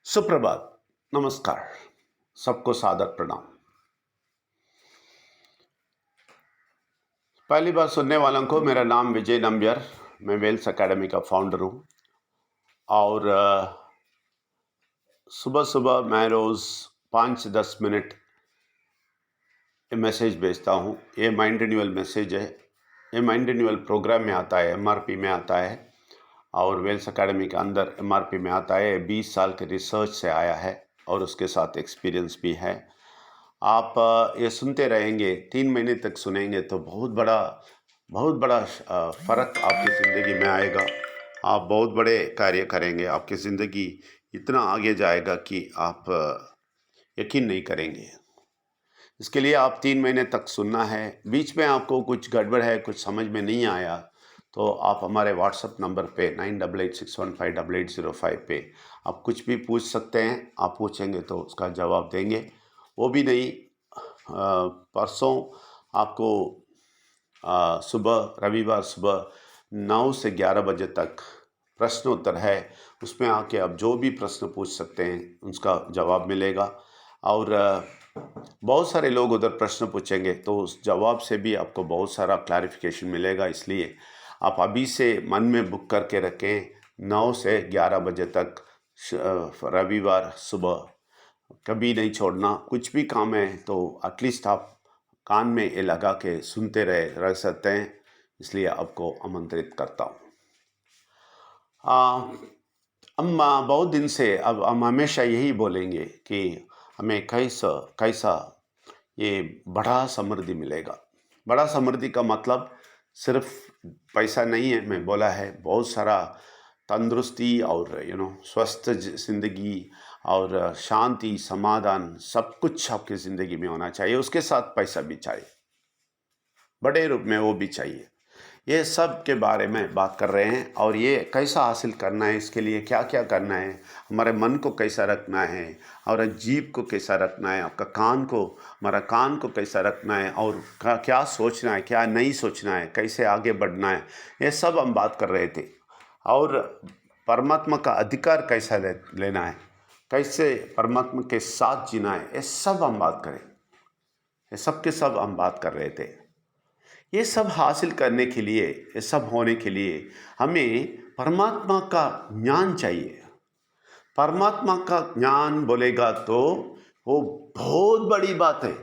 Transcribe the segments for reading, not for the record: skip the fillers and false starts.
सुप्रभात, नमस्कार, सबको सादर प्रणाम। पहली बार सुनने वालों को मेरा नाम विजय नंबियर, मैं वेल्स अकेडमी का फाउंडर हूँ और सुबह-सुबह मैं रोज़ 5 से 10 मिनट मैसेज भेजता हूँ। ये माइंड रिन्यूअल मैसेज है। ये माइंड रिन्यूअल प्रोग्राम में आता है, एमआरपी में आता है और वेल्स अकेडमी के अंदर एमआरपी में आता है। 20 साल के रिसर्च से आया है और उसके साथ एक्सपीरियंस भी है। आप ये सुनते रहेंगे, 3 महीने तक सुनेंगे तो बहुत बड़ा फ़र्क आपकी ज़िंदगी में आएगा। आप बहुत बड़े कार्य करेंगे, आपकी ज़िंदगी इतना आगे जाएगा कि आप यकीन नहीं करेंगे। इसके लिए आप 3 महीने तक सुनना है। बीच में आपको कुछ गड़बड़ है, कुछ समझ में नहीं आया, तो आप हमारे व्हाट्सएप नंबर पे 9886158805 पे आप कुछ भी पूछ सकते हैं। आप पूछेंगे तो उसका जवाब देंगे। वो भी नहीं, परसों आपको सुबह रविवार सुबह 9 से 11 बजे तक प्रश्न उत्तर है। उसमें आके आप जो भी प्रश्न पूछ सकते हैं उसका जवाब मिलेगा और बहुत सारे लोग उधर प्रश्न पूछेंगे तो उस जवाब से भी आपको बहुत सारा क्लैरिफिकेशन मिलेगा। इसलिए आप अभी से मन में बुक करके रखें, 9 से 11 बजे तक रविवार सुबह कभी नहीं छोड़ना। कुछ भी काम है तो एटलीस्ट आप कान में ये लगा के सुनते रह सकते हैं। इसलिए आपको आमंत्रित करता हूँ। हम बहुत दिन से अब हम हमेशा यही बोलेंगे कि हमें कैसा कैसा ये बड़ा समृद्धि मिलेगा। बड़ा समृद्धि का मतलब सिर्फ पैसा नहीं है। मैं बोला है बहुत सारा तंदुरुस्ती और स्वस्थ ज़िंदगी और शांति समाधान सब कुछ आपकी ज़िंदगी में होना चाहिए। उसके साथ पैसा भी चाहिए, बड़े रूप में वो भी चाहिए। ये सब के बारे में बात कर रहे हैं और ये कैसा हासिल करना है, इसके लिए क्या क्या करना है, हमारे मन को कैसा रखना है और जीभ को कैसा रखना है, आपका हमारा कान को कैसा रखना है और क्या सोचना है, क्या नहीं सोचना है, कैसे आगे बढ़ना है, ये सब हम बात कर रहे थे। और परमात्मा का अधिकार कैसा लेना है, कैसे परमात्मा के साथ जीना है, ये सब हम बात करें। ये सब के सब हम बात कर रहे थे। ये सब हासिल करने के लिए, ये सब होने के लिए हमें परमात्मा का ज्ञान चाहिए। परमात्मा का ज्ञान बोलेगा तो वो बहुत बड़ी बात है,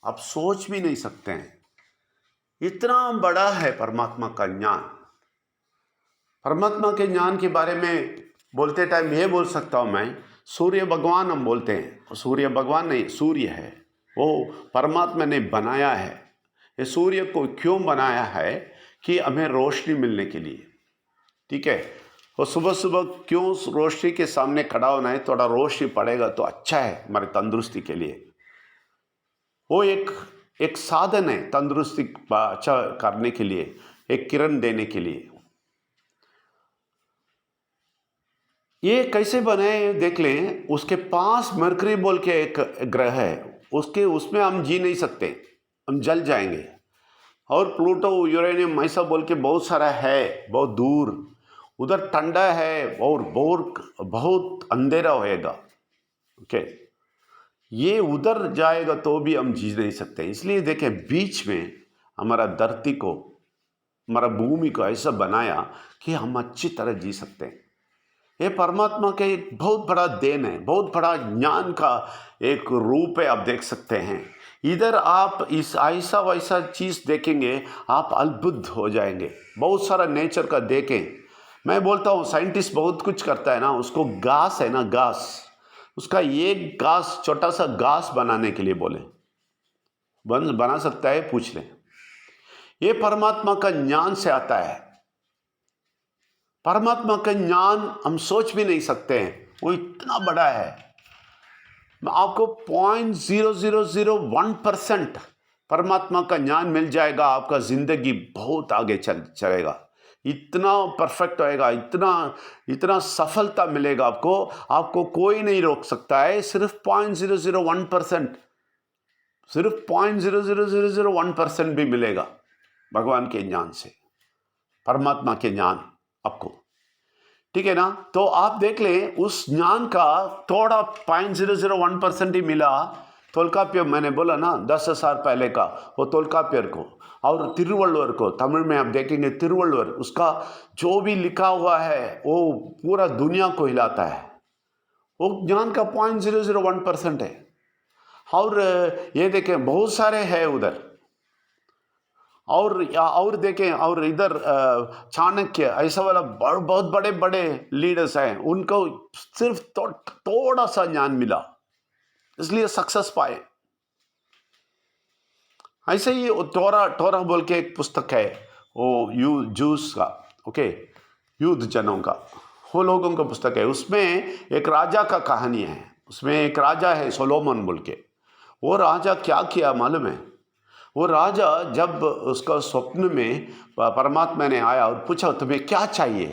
आप सोच भी नहीं सकते हैं। इतना बड़ा है परमात्मा का ज्ञान। परमात्मा के ज्ञान के बारे में बोलते टाइम ये बोल सकता हूँ मैं, सूर्य भगवान हम बोलते हैं, सूर्य भगवान नहीं, सूर्य है, वो परमात्मा ने बनाया है। ये सूर्य को क्यों बनाया है कि हमें रोशनी मिलने के लिए, ठीक है। और सुबह सुबह क्यों रोशनी के सामने खड़ा होना है, थोड़ा रोशनी पड़ेगा तो अच्छा है हमारे तंदुरुस्ती के लिए। वो एक साधन है तंदुरुस्ती अच्छा करने के लिए, एक किरण देने के लिए। ये कैसे बने देख लें। उसके पास मरकरी बोल के एक ग्रह है, उसमें हम जी नहीं सकते, हम जल जाएंगे। और प्लूटो यूरेनियम ऐसा बोल के बहुत सारा है, बहुत दूर, उधर ठंडा है और बहुत अंधेरा होएगा। ओके, ये उधर जाएगा तो भी हम जी नहीं सकते। इसलिए देखें, बीच में हमारा धरती को, हमारा भूमि को ऐसा बनाया कि हम अच्छी तरह जी सकते हैं। ये परमात्मा के एक बहुत बड़ा देन है, बहुत बड़ा ज्ञान का एक रूप है। आप देख सकते हैं इधर, आप इस ऐसा वैसा चीज़ देखेंगे आप अद्भुत हो जाएंगे। बहुत सारा नेचर का देखें। मैं बोलता हूँ साइंटिस्ट बहुत कुछ करता है ना, उसको घास है ना, घास, उसका एक घास, छोटा सा घास बनाने के लिए बोले बना सकता है, पूछ लें। ये परमात्मा का ज्ञान से आता है। परमात्मा का ज्ञान हम सोच भी नहीं सकते हैं, वो इतना बड़ा है। आपको 0.0001% परमात्मा का ज्ञान मिल जाएगा, आपका जिंदगी बहुत आगे चलेगा, इतना परफेक्ट होएगा, इतना सफलता मिलेगा आपको कोई नहीं रोक सकता है। सिर्फ 0.001%, सिर्फ 0.00001% भी मिलेगा भगवान के ज्ञान से, परमात्मा के ज्ञान आपको। ठीक है ना। तो आप देख लें उस ज्ञान का थोड़ा 0.001% ही मिला तोलकाप्य, मैंने बोला ना 10,000 पहले का, वो तोलकाप्यर को और तिरुवल्लुवर को। तमिल में आप देखेंगे तिरुवल्लुवर, उसका जो भी लिखा हुआ है वो पूरा दुनिया को हिलाता है। वो ज्ञान का 0.001% है। और ये देखें बहुत सारे हैं उधर। और देखें, और इधर चाणक्य, ऐसा वाला बहुत बड़े बड़े लीडर्स हैं, उनको सिर्फ थोड़ा सा ज्ञान मिला, इसलिए सक्सेस पाए। ऐसे ही टोरा टोरा बोल के एक पुस्तक है, वो जूस का, ओके, युद्ध जनों का, वो लोगों का पुस्तक है। उसमें एक राजा का कहानी है। उसमें एक राजा है सोलोमन बोल के। वो राजा क्या किया मालूम है? वो राजा जब उसका स्वप्न में परमात्मा ने आया और पूछा तुम्हें क्या चाहिए,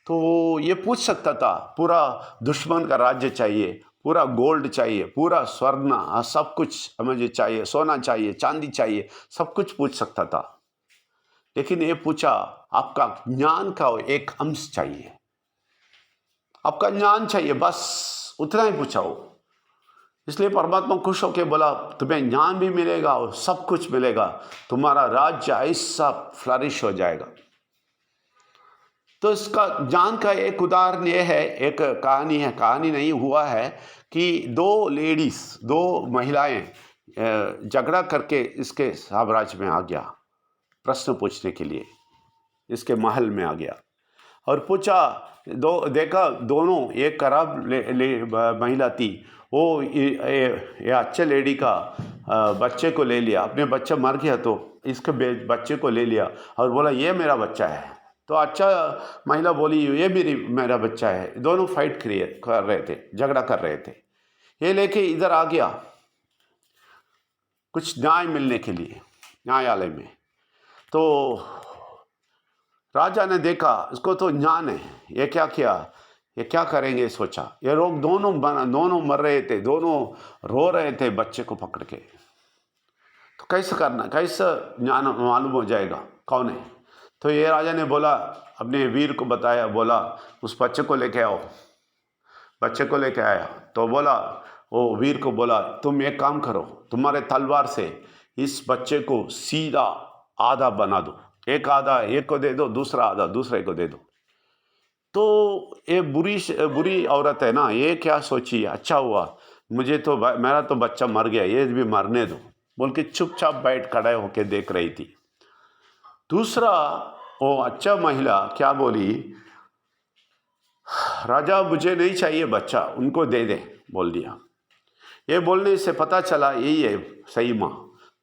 तो ये पूछ सकता था पूरा दुश्मन का राज्य चाहिए, पूरा गोल्ड चाहिए, पूरा स्वर्ण, सब कुछ मुझे चाहिए, सोना चाहिए, चांदी चाहिए, सब कुछ पूछ सकता था। लेकिन ये पूछा आपका ज्ञान का एक अंश चाहिए, आपका ज्ञान चाहिए, बस उतना ही पूछा वो। इसलिए परमात्मा खुश होकर बोला तुम्हें ज्ञान भी मिलेगा और सब कुछ मिलेगा, तुम्हारा राज्य ऐसा फ्लरिश हो जाएगा। तो इसका ज्ञान का एक उदाहरण ये है, एक कहानी है, कहानी नहीं हुआ है, कि दो महिलाएं झगड़ा करके इसके साम्राज्य में आ गया, प्रश्न पूछने के लिए इसके महल में आ गया और पूछा। देखा दोनों, एक खराब महिला थी, वो ये अच्छे लेडी का बच्चे को ले लिया, अपने बच्चा मर गया तो इसके बच्चे को ले लिया और बोला ये मेरा बच्चा है। तो अच्छा महिला बोली ये भी मेरा बच्चा है। दोनों फाइट कर रहे थे, झगड़ा कर रहे थे। ये लेके इधर आ गया कुछ न्याय मिलने के लिए न्यायालय में। तो राजा ने देखा इसको तो ज्ञान है, ये क्या किया, ये क्या करेंगे सोचा। ये लोग दोनों मर रहे थे, दोनों रो रहे थे बच्चे को पकड़ के। तो कैसे करना, कैसे ज्ञान मालूम हो जाएगा कौन है। तो ये राजा ने बोला, अपने वीर को बताया, बोला उस बच्चे को लेके आओ। बच्चे को लेके आया तो बोला, वो वीर को बोला तुम एक काम करो, तुम्हारे तलवार से इस बच्चे को सीधा आधा बना दो, एक आधा एक को दे दो, दूसरा आधा दूसरे को दे दो। तो ये बुरी औरत है ना, ये क्या सोची, अच्छा हुआ मुझे तो मेरा तो बच्चा मर गया, ये भी मरने दो बोल के चुपचाप बैठ खड़े होके देख रही थी। दूसरा वो अच्छा महिला क्या बोली, राजा मुझे नहीं चाहिए बच्चा, उनको दे दे बोल दिया। ये बोलने से पता चला यही है सही माँ,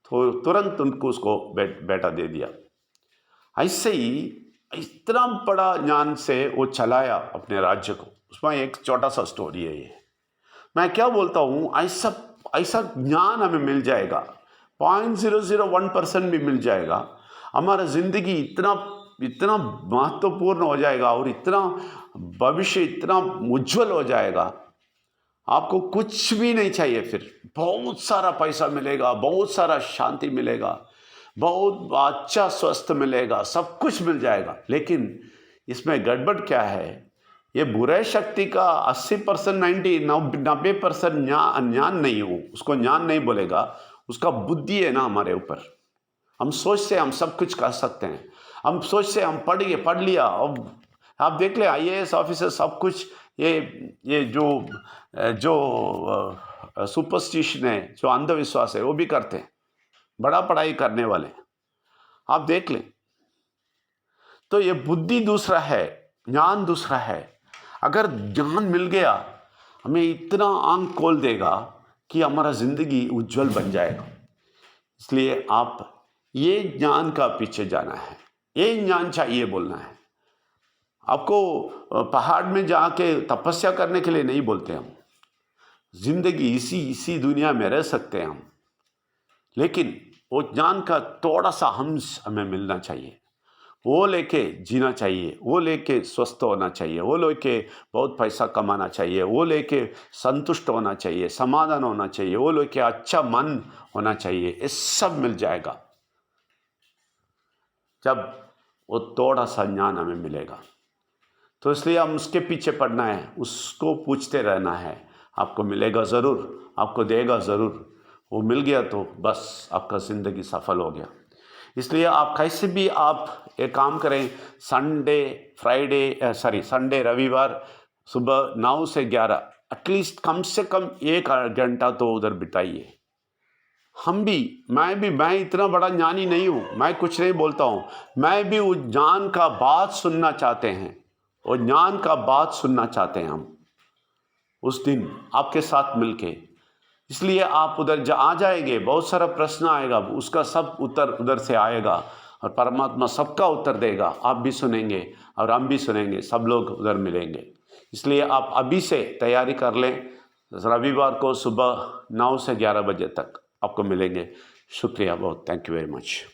तो तुरंत उनको उसको बेटा दे दिया। ऐसे ही इतना बड़ा ज्ञान से वो चलाया अपने राज्य को। उसमें एक छोटा सा स्टोरी है ये। मैं क्या बोलता हूँ, ऐसा ज्ञान हमें मिल जाएगा, 0.001% भी मिल जाएगा, हमारा जिंदगी इतना महत्वपूर्ण हो जाएगा और इतना भविष्य इतना उज्जवल हो जाएगा, आपको कुछ भी नहीं चाहिए। फिर बहुत सारा पैसा मिलेगा, बहुत सारा शांति मिलेगा, बहुत अच्छा स्वास्थ्य मिलेगा, सब कुछ मिल जाएगा। लेकिन इसमें गड़बड़ क्या है, ये बुरे शक्ति का 80% 90% ज्ञान नहीं हो, उसको ज्ञान नहीं बोलेगा, उसका बुद्धि है ना हमारे ऊपर। हम सोचते हम सब कुछ कर सकते हैं, हम सोचते हम पढ़ लिया। अब आप देख ले IAS ऑफिसर सब कुछ, ये जो सुपरस्टिशन है, जो अंधविश्वास है, वो भी करते हैं, बड़ा पढ़ाई करने वाले आप देख लें। तो ये बुद्धि दूसरा है, ज्ञान दूसरा है। अगर ज्ञान मिल गया हमें इतना आंख खोल देगा कि हमारा जिंदगी उज्जवल बन जाएगा। इसलिए आप ये ज्ञान का पीछे जाना है, ये ज्ञान चाहिए बोलना है आपको। पहाड़ में जाके तपस्या करने के लिए नहीं बोलते हम, जिंदगी इसी दुनिया में रह सकते हैं हम, लेकिन वो ज्ञान का थोड़ा सा अंश हमें मिलना चाहिए, वो लेके जीना चाहिए, वो लेके स्वस्थ होना चाहिए, वो लेके बहुत पैसा कमाना चाहिए, वो लेके संतुष्ट होना चाहिए, समाधान होना चाहिए, वो लेके अच्छा मन होना चाहिए। ये सब मिल जाएगा जब वो थोड़ा सा ज्ञान हमें मिलेगा। तो इसलिए हम उसके पीछे पड़ना है, उसको पूछते रहना है। आपको मिलेगा ज़रूर, आपको देगा ज़रूर। वो मिल गया तो बस आपका ज़िंदगी सफल हो गया। इसलिए आप कैसे भी आप एक काम करें, संडे रविवार सुबह 9 से 11 एटलीस्ट कम से कम 1 घंटा तो उधर बिताइए। मैं इतना बड़ा ज्ञानी नहीं हूँ, मैं कुछ नहीं बोलता हूँ। मैं भी उस ज्ञान का बात सुनना चाहते हैं, और ज्ञान का बात सुनना चाहते हैं हम उस दिन आपके साथ मिलके। इसलिए आप उधर आ जाएंगे, बहुत सारा प्रश्न आएगा, उसका सब उत्तर उधर से आएगा, और परमात्मा सबका उत्तर देगा। आप भी सुनेंगे और हम भी सुनेंगे, सब लोग उधर मिलेंगे। इसलिए आप अभी से तैयारी कर लें। रविवार को सुबह 9 से 11 बजे तक आपको मिलेंगे। शुक्रिया बहुत, थैंक यू वेरी मच।